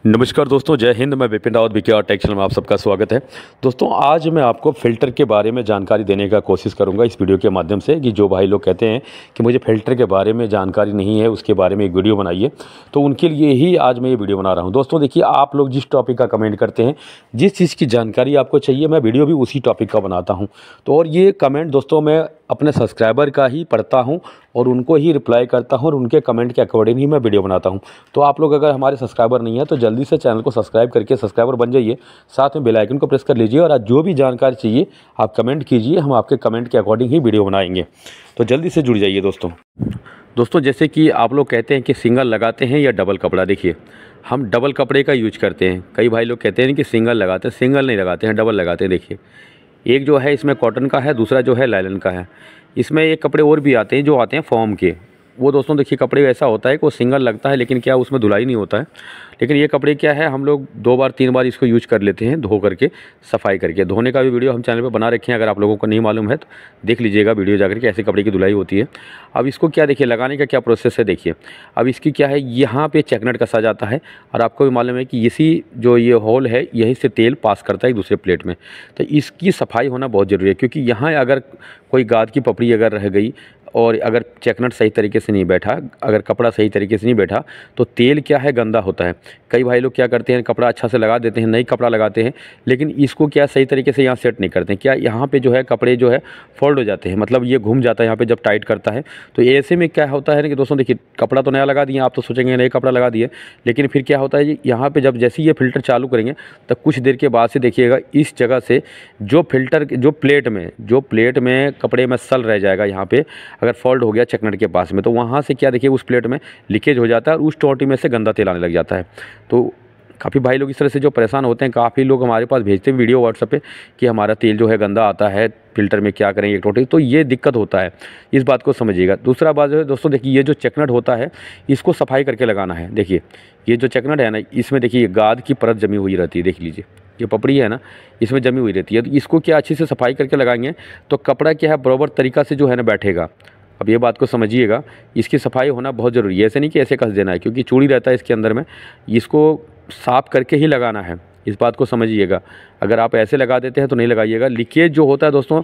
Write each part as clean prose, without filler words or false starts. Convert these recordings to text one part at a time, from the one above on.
नमस्कार दोस्तों, जय हिंद। मैं Vipin Rawat BK tech channel में आप सबका स्वागत है। दोस्तों, आज मैं आपको फ़िल्टर के बारे में जानकारी देने का कोशिश करूंगा इस वीडियो के माध्यम से कि जो भाई लोग कहते हैं कि मुझे फ़िल्टर के बारे में जानकारी नहीं है, उसके बारे में एक वीडियो बनाइए, तो उनके लिए ही आज मैं ये वीडियो बना रहा हूँ। दोस्तों देखिए, आप लोग जिस टॉपिक का कमेंट करते हैं, जिस चीज़ की जानकारी आपको चाहिए, मैं वीडियो भी उसी टॉपिक का बनाता हूँ। तो और ये कमेंट दोस्तों मैं अपने सब्सक्राइबर का ही पढ़ता हूँ और उनको ही रिप्लाई करता हूँ और उनके कमेंट के अकॉर्डिंग ही मैं वीडियो बनाता हूँ। तो आप लोग अगर हमारे सब्सक्राइबर नहीं है तो जल्दी से चैनल को सब्सक्राइब करके सब्सक्राइबर बन जाइए, साथ में बेल आइकन को प्रेस कर लीजिए और आज जो भी जानकारी चाहिए आप कमेंट कीजिए, हम आपके कमेंट के अकॉर्डिंग ही वीडियो बनाएंगे। तो जल्दी से जुड़ जाइए दोस्तों, जैसे कि आप लोग कहते हैं कि सिंगल लगाते हैं या डबल कपड़ा। देखिए, हम डबल कपड़े का यूज करते हैं। कई भाई लोग कहते हैं कि सिंगल लगाते हैं, सिंगल नहीं लगाते हैं, डबल लगाते हैं। देखिए, एक जो है इसमें कॉटन का है, दूसरा जो है लाइलन का है। इसमें एक कपड़े और भी आते हैं जो आते हैं फॉर्म के। वो दोस्तों देखिए, कपड़े ऐसा होता है कि वो सिंगल लगता है लेकिन क्या उसमें धुलाई नहीं होता है। लेकिन ये कपड़े क्या है, हम लोग 2 बार 3 बार इसको यूज कर लेते हैं, धो करके सफाई करके। धोने का भी वीडियो हम चैनल पे बना रखे हैं, अगर आप लोगों को नहीं मालूम है तो देख लीजिएगा वीडियो जाकर के, ऐसे कपड़े की धुलाई होती है। अब इसको क्या देखिए, लगाने का क्या प्रोसेस है देखिए। अब इसकी क्या है, यहाँ पे चेकनट कसा जाता है और आपको भी मालूम है कि इसी जो ये होल है यहीं से तेल पास करता है एक दूसरे प्लेट में। तो इसकी सफाई होना बहुत ज़रूरी है, क्योंकि यहाँ अगर कोई गाद की पपड़ी अगर रह गई और अगर चेकनट सही तरीके से नहीं बैठा, अगर कपड़ा सही तरीके से नहीं बैठा, तो तेल क्या है, गंदा होता है। कई भाई लोग क्या करते हैं, कपड़ा अच्छा से लगा देते हैं, नई कपड़ा लगाते हैं, लेकिन इसको क्या सही तरीके से यहाँ सेट नहीं करते हैं। क्या यहाँ पे जो है कपड़े जो है फोल्ड हो जाते हैं, मतलब ये घूम जाता है यहाँ पे जब टाइट करता है। तो ऐसे में क्या होता है ना कि दोस्तों देखिए, कपड़ा तो नया लगा दिए, आप तो सोचेंगे नया कपड़ा लगा दिए, लेकिन फिर क्या होता है जी, यहाँ पे जब जैसे ये फ़िल्टर चालू करेंगे तो कुछ देर के बाद से देखिएगा इस जगह से जो फ़िल्टर जो प्लेट में कपड़े में सल रह जाएगा, यहाँ पे अगर फॉल्ट हो गया चेकनट के पास में, तो वहाँ से क्या देखिए उस प्लेट में लीकेज हो जाता है और उस टोटी में से गंदा तेल आने लग जाता है। तो काफ़ी भाई लोग इस तरह से जो परेशान होते हैं, काफ़ी लोग हमारे पास भेजते हैं वीडियो व्हाट्सएप पे कि हमारा तेल जो है गंदा आता है फ़िल्टर में, क्या करें एक टोटी। तो ये दिक्कत होता है, इस बात को समझिएगा। दूसरा बात जो है दोस्तों, देखिए ये जो चेकनट होता है इसको सफाई करके लगाना है। देखिए ये जो चेकनट है ना, इसमें देखिए गाद की परत जमी हुई रहती है। देख लीजिए, ये पपड़ी है ना, इसमें जमी हुई रहती है। तो इसको क्या अच्छे से सफाई करके लगाएंगे तो कपड़ा क्या है बराबर तरीक़ा से जो है ना बैठेगा। अब ये बात को समझिएगा, इसकी सफाई होना बहुत ज़रूरी है। ऐसे नहीं कि ऐसे कस देना है, क्योंकि चूड़ी रहता है इसके अंदर में, इसको साफ़ करके ही लगाना है। इस बात को समझिएगा, अगर आप ऐसे लगा देते हैं तो नहीं लगाइएगा। लीकेज जो होता है दोस्तों,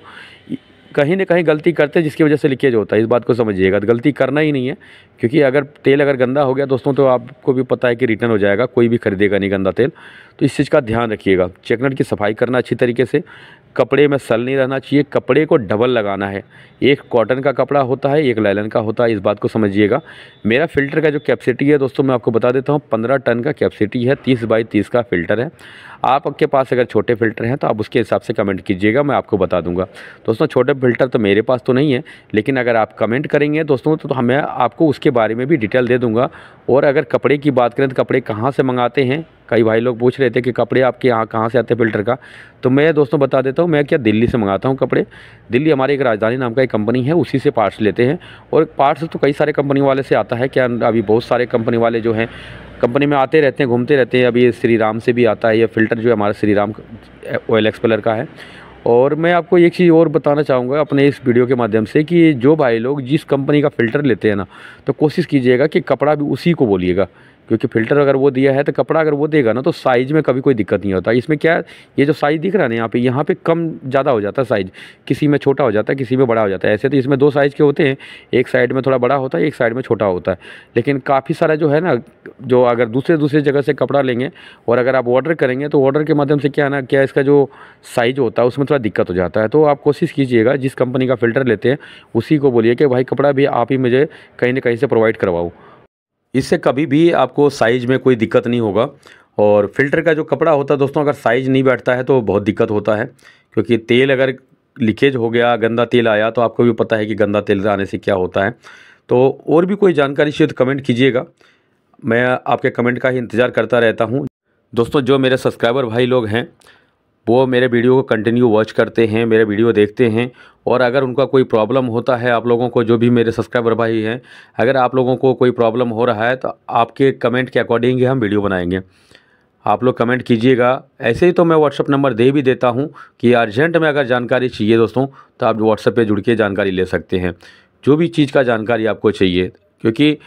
कहीं ना कहीं गलती करते हैं जिसकी वजह से लीकेज होता है, इस बात को समझिएगा। तो गलती करना ही नहीं है, क्योंकि अगर तेल अगर गंदा हो गया दोस्तों तो आपको भी पता है कि रिटर्न हो जाएगा, कोई भी खरीदेगा नहीं गंदा तेल। तो इस चीज़ का ध्यान रखिएगा। चेकनट की सफाई करना अच्छी तरीके से, कपड़े में सल नहीं रहना चाहिए, कपड़े को डबल लगाना है। एक कॉटन का कपड़ा होता है, एक लाइलन का होता है, इस बात को समझिएगा। मेरा फ़िल्टर का जो कैपेसिटी है दोस्तों, मैं आपको बता देता हूँ, 15 टन का कैपेसिटी है, 30 बाई 30 का फ़िल्टर है। आपके पास अगर छोटे फ़िल्टर हैं तो आप उसके हिसाब से कमेंट कीजिएगा, मैं आपको बता दूंगा। दोस्तों छोटे फ़िल्टर तो मेरे पास तो नहीं है, लेकिन अगर आप कमेंट करेंगे दोस्तों तो मैं आपको उसके बारे में भी डिटेल दे दूंगा। और अगर कपड़े की बात करें तो कपड़े कहाँ से मंगाते हैं, कई भाई लोग पूछ रहे थे कि कपड़े आपके यहाँ कहाँ से आते हैं फ़िल्टर का, तो मैं दोस्तों बता देता हूँ, मैं क्या दिल्ली से मंगाता हूँ कपड़े। दिल्ली हमारे एक राजधानी नाम का एक कंपनी है, उसी से पार्ट्स लेते हैं। और पार्ट्स तो कई सारे कंपनी वाले से आता है, क्या अभी बहुत सारे कंपनी वाले जो हैं कंपनी में आते रहते हैं, घूमते रहते हैं। अभी श्री राम से भी आता है ये फ़िल्टर, जो है हमारा श्री राम ऑयल एक्सपेलर का है। और मैं आपको एक चीज़ और बताना चाहूँगा अपने इस वीडियो के माध्यम से कि जो भाई लोग जिस कंपनी का फ़िल्टर लेते हैं ना, तो कोशिश कीजिएगा कि कपड़ा भी उसी को बोलिएगा, क्योंकि फ़िल्टर अगर वो दिया है तो कपड़ा अगर वो देगा ना तो साइज़ में कभी कोई दिक्कत नहीं होता। इसमें क्या है, ये जो साइज़ दिख रहा है ना यहाँ पे कम ज़्यादा हो जाता है साइज़, किसी में छोटा हो जाता है, किसी में बड़ा हो जाता है। ऐसे तो इसमें 2 साइज़ के होते हैं, एक साइड में थोड़ा बड़ा होता है, एक साइड में छोटा होता है। लेकिन काफ़ी सारा जो है ना, जो अगर दूसरे जगह से कपड़ा लेंगे और अगर आप ऑर्डर करेंगे तो ऑर्डर के माध्यम से क्या है ना, क्या इसका जो साइज़ होता है उसमें थोड़ा दिक्कत हो जाता है। तो आप कोशिश कीजिएगा जिस कंपनी का फ़िल्टर लेते हैं उसी को बोलिए कि भाई कपड़ा भी आप ही मुझे कहीं ना कहीं से प्रोवाइड करवाओ। इससे कभी भी आपको साइज़ में कोई दिक्कत नहीं होगा। और फ़िल्टर का जो कपड़ा होता है दोस्तों, अगर साइज़ नहीं बैठता है तो बहुत दिक्कत होता है, क्योंकि तेल अगर लीकेज हो गया, गंदा तेल आया, तो आपको भी पता है कि गंदा तेल आने से क्या होता है। तो और भी कोई जानकारी चाहिए तो कमेंट कीजिएगा, मैं आपके कमेंट का ही इंतज़ार करता रहता हूँ। दोस्तों जो मेरे सब्सक्राइबर भाई लोग हैं वो मेरे वीडियो को कंटिन्यू वॉच करते हैं, मेरे वीडियो देखते हैं। और अगर उनका कोई प्रॉब्लम होता है, आप लोगों को जो भी मेरे सब्सक्राइबर भाई हैं, अगर आप लोगों को कोई प्रॉब्लम हो रहा है तो आपके कमेंट के अकॉर्डिंग ही हम वीडियो बनाएंगे। आप लोग कमेंट कीजिएगा। ऐसे ही तो मैं व्हाट्सअप नंबर दे भी देता हूं कि अर्जेंट में अगर जानकारी चाहिए दोस्तों तो आप व्हाट्सअप पे जुड़ के जानकारी ले सकते हैं, जो भी चीज़ का जानकारी आपको चाहिए। क्योंकि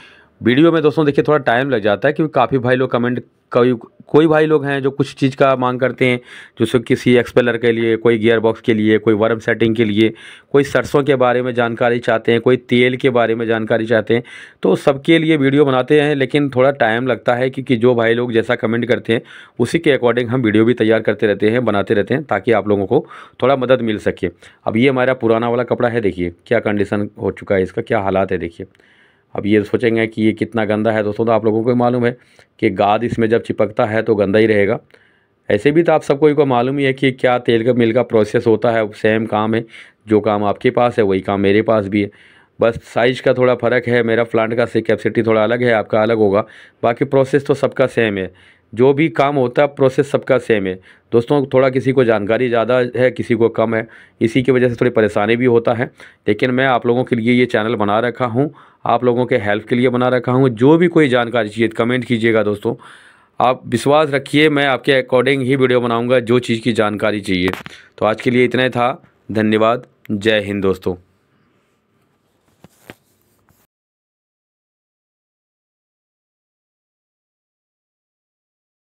वीडियो में दोस्तों देखिए थोड़ा टाइम लग जाता है, क्योंकि काफ़ी भाई लोग कमेंट, कोई भाई लोग हैं जो कुछ चीज़ का मांग करते हैं, जैसे किसी एक्सपेलर के लिए, कोई गियर बॉक्स के लिए, कोई वर्म सेटिंग के लिए, कोई सरसों के बारे में जानकारी चाहते हैं, कोई तेल के बारे में जानकारी चाहते हैं। तो सबके लिए वीडियो बनाते हैं, लेकिन थोड़ा टाइम लगता है, क्योंकि जो भाई लोग जैसा कमेंट करते हैं उसी के अकॉर्डिंग हम वीडियो भी तैयार करते रहते हैं, बनाते रहते हैं, ताकि आप लोगों को थोड़ा मदद मिल सके। अब ये हमारा पुराना वाला कपड़ा है, देखिए क्या कंडीशन हो चुका है इसका, क्या हालात है देखिए। अब ये सोचेंगे कि ये कितना गंदा है दोस्तों, तो आप लोगों को मालूम है कि गाद इसमें जब चिपकता है तो गंदा ही रहेगा। ऐसे भी तो आप सबको को मालूम ही है कि क्या तेल का मिल का प्रोसेस होता है, सेम काम है, जो काम आपके पास है वही काम मेरे पास भी है, बस साइज़ का थोड़ा फ़र्क है। मेरा प्लांट का कैपेसिटी थोड़ा अलग है, आपका अलग होगा, बाकी प्रोसेस तो सबका सेम है। जो भी काम होता है प्रोसेस सबका सेम है दोस्तों। थोड़ा किसी को जानकारी ज़्यादा है, किसी को कम है, इसी की वजह से थोड़ी परेशानी भी होता है। लेकिन मैं आप लोगों के लिए ये चैनल बना रखा हूँ, आप लोगों के हेल्प के लिए बना रखा हूँ। जो भी कोई जानकारी चाहिए कमेंट कीजिएगा दोस्तों, आप विश्वास रखिए मैं आपके अकॉर्डिंग ही वीडियो बनाऊँगा, जो चीज़ की जानकारी चाहिए। तो आज के लिए इतना ही था, धन्यवाद, जय हिंद दोस्तों।